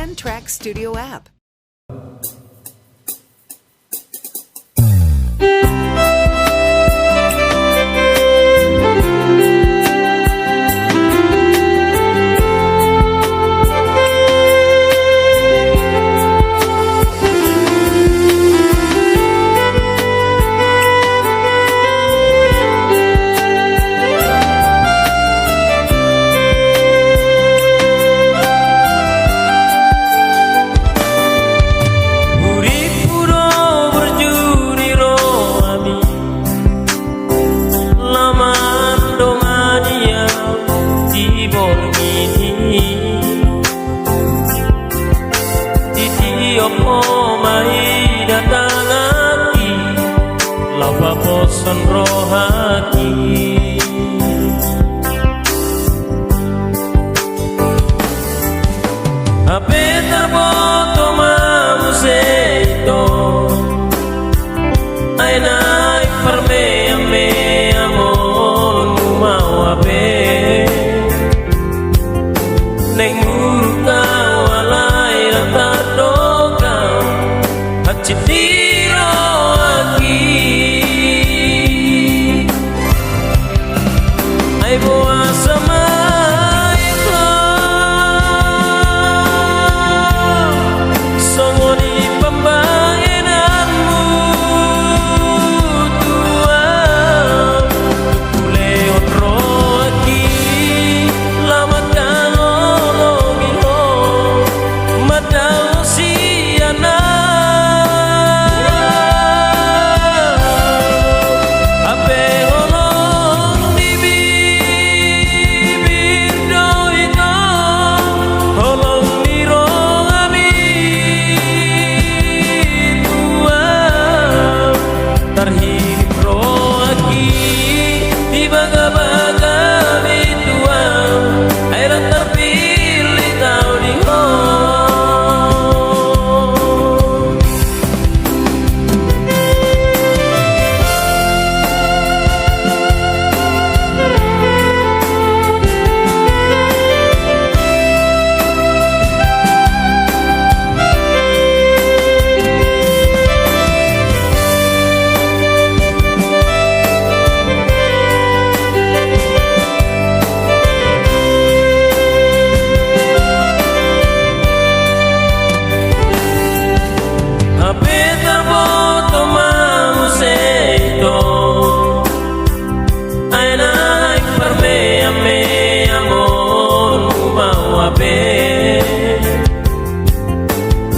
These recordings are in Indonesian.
10-track studio app. Mai datang lagi, lava bosan rohaki. Ape terboto mamu seito, ay naik perme ame amon mau ape, neng muruka walai ratado. Citiro aquí, ay boa sama ito, songoni pembayananmu tuang, kuleon roaki, lama kalologi ho, madao siana. Terhidup rohaki di baga-baga bituang, air terpilih tahu di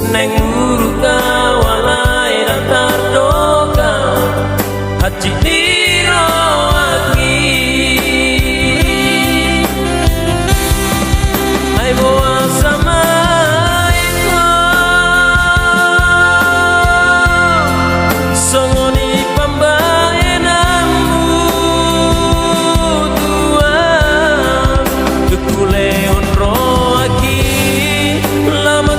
neng muruka walai datar doka haji diro aki ay boa sama ito songoni pambayananmu tuang kekuleon roaki lama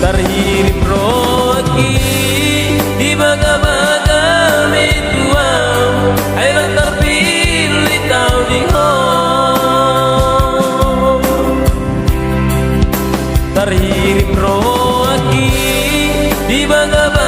terhidup rohaki di baga-baga bituang, air terpilih tahu di terhidup rohaki di baga-baga